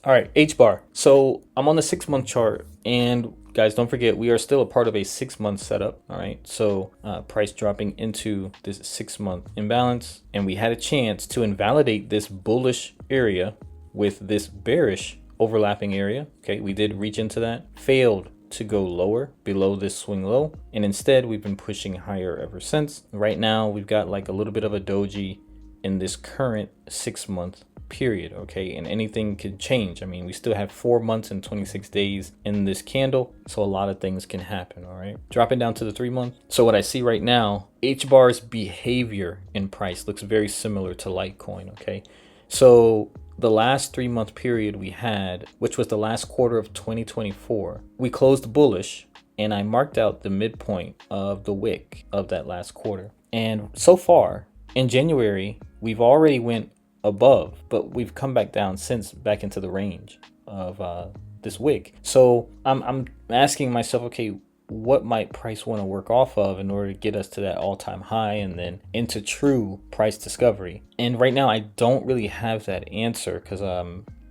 All right, HBAR. So I'm on the 6 month chart, and guys, don't forget we are still a part of a 6 month setup. All right, so price dropping into this 6 month imbalance, and we had a chance to invalidate this bullish area with this bearish overlapping area. Okay, we did reach into that, failed to go lower below this swing low, and instead we've been pushing higher ever since. Right now we've got like a little bit of a doji in this current 6 month period. Okay, and anything can change. I mean, we still have 4 months and 26 days in this candle, so a lot of things can happen. All right, dropping down to the 3 month. So what I see right now, HBAR's behavior in price looks very similar to Litecoin. Okay, so the last 3 month period we had, which was the last quarter of 2024, we closed bullish, and I marked out the midpoint of the wick of that last quarter. And so far in January, we've already went above, but we've come back down since, back into the range of this wick. So I'm asking myself, okay, what might price want to work off of in order to get us to that all-time high and then into true price discovery? And right now I don't really have that answer, because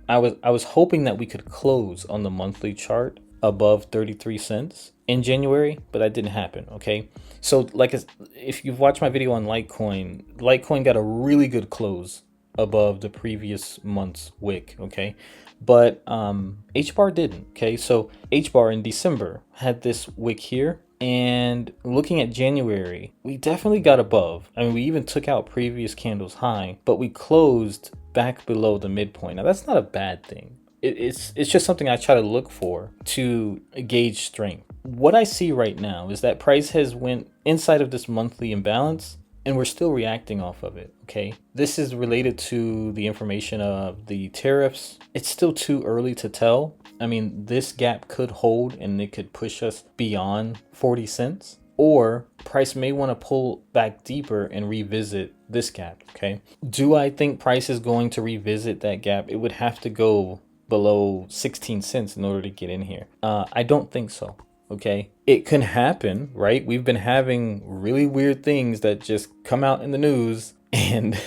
I was hoping that we could close on the monthly chart above 33 cents in January, but that didn't happen. Okay, so like, if you've watched my video on Litecoin got a really good close above the previous month's wick. Okay, but HBAR didn't. Okay, so HBAR in December had this wick here, and looking at January, we definitely got above. I mean, we even took out previous candles high, but we closed back below the midpoint. Now that's not a bad thing. It's just something I try to look for to gauge strength. What I see right now is that price has went inside of this monthly imbalance, and we're still reacting off of it. Okay, this is related to the information of the tariffs. It's still too early to tell. I mean, this gap could hold and it could push us beyond 40 cents, or price may want to pull back deeper and revisit this gap. Okay, do I think price is going to revisit that gap? It would have to go below 16 cents in order to get in here. I don't think so. Okay, it can happen, right? We've been having really weird things that just come out in the news and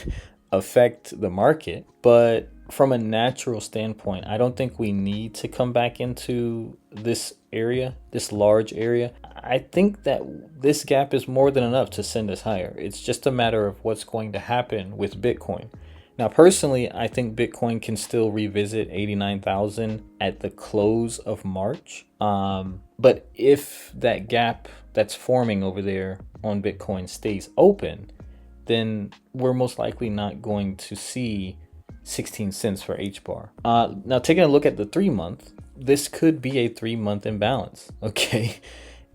affect the market, but from a natural standpoint, I don't think we need to come back into this area, this large area. I think that this gap is more than enough to send us higher. It's just a matter of what's going to happen with Bitcoin. Now, personally, I think Bitcoin can still revisit 89,000 at the close of March. But if that gap that's forming over there on Bitcoin stays open, then we're most likely not going to see 16 cents for HBAR. Now, taking a look at the 3 month, this could be a 3 month imbalance. Okay.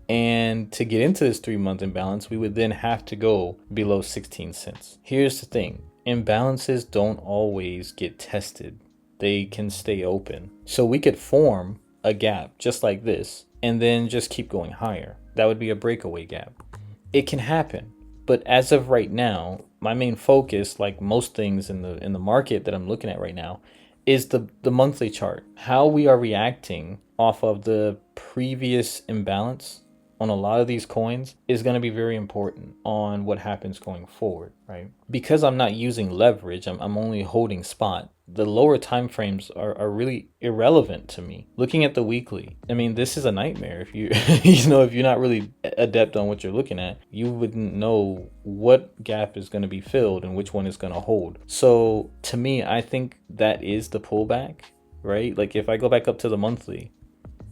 And to get into this 3 month imbalance, we would then have to go below 16 cents. Here's the thing. Imbalances don't always get tested. They can stay open. So we could form a gap just like this and then just keep going higher. That would be a breakaway gap. It can happen. But as of right now, my main focus, like most things in the market that I'm looking at right now, is the monthly chart. How we are reacting off of the previous imbalance on a lot of these coins is going to be very important on what happens going forward, right? Because I'm not using leverage, I'm only holding spot. The lower time frames are really irrelevant to me. Looking at the weekly, I mean, this is a nightmare. If you if you're not really adept on what you're looking at, you wouldn't know what gap is going to be filled and which one is going to hold. So to me, I think that is the pullback, right? Like if I go back up to the monthly,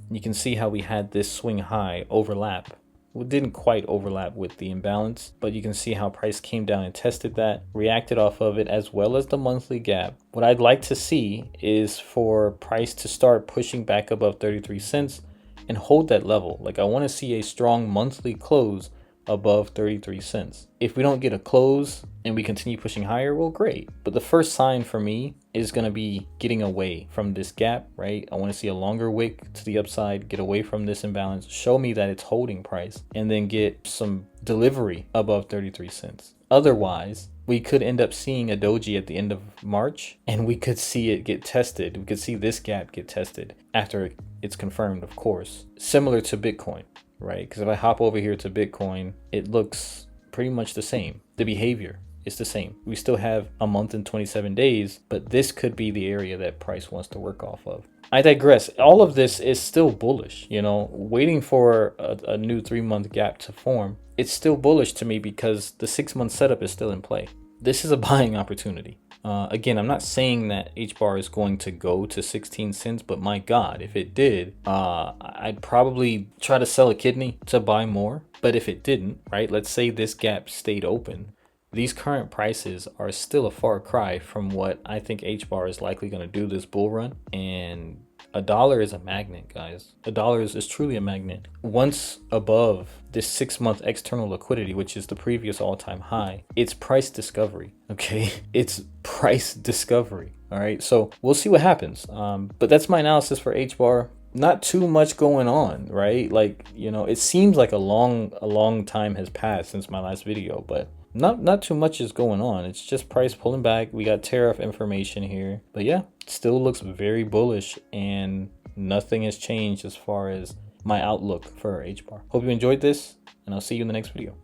you can see how we had this swing high overlap. It didn't quite overlap with the imbalance, but you can see how price came down and tested that, reacted off of it, as well as the monthly gap. What I'd like to see is for price to start pushing back above 33 cents and hold that level. Like I want to see a strong monthly close above 33 cents. If we don't get a close and we continue pushing higher, well, great. But the first sign for me is going to be getting away from this gap, right? I want to see a longer wick to the upside, get away from this imbalance, show me that it's holding price, and then get some delivery above 33 cents. Otherwise, we could end up seeing a doji at the end of March, and we could see it get tested. We could see this gap get tested after it's confirmed, of course, similar to Bitcoin, right? Because if I hop over here to Bitcoin, it looks pretty much the same. The behavior it's the same. We still have a month and 27 days, but this could be the area that price wants to work off of. I digress. All of this is still bullish, you know, waiting for a new 3-month gap to form. It's still bullish to me because the 6-month setup is still in play. This is a buying opportunity. Again, I'm not saying that HBAR is going to go to 16 cents, but my God, if it did, I'd probably try to sell a kidney to buy more. But if it didn't, right, let's say this gap stayed open, these current prices are still a far cry from what I think HBAR is likely going to do this bull run. And $1 is a magnet, guys. $1 is truly a magnet. Once above this 6-month external liquidity, which is the previous all-time high, it's price discovery, okay? It's price discovery, all right? So we'll see what happens. But that's my analysis for HBAR. Not too much going on, right? Like, you know, it seems like a long time has passed since my last video, but not too much is going on. It's just price pulling back. We got tariff information here, but yeah, it still looks very bullish and nothing has changed as far as my outlook for HBAR. Hope you enjoyed this, and I'll see you in the next video.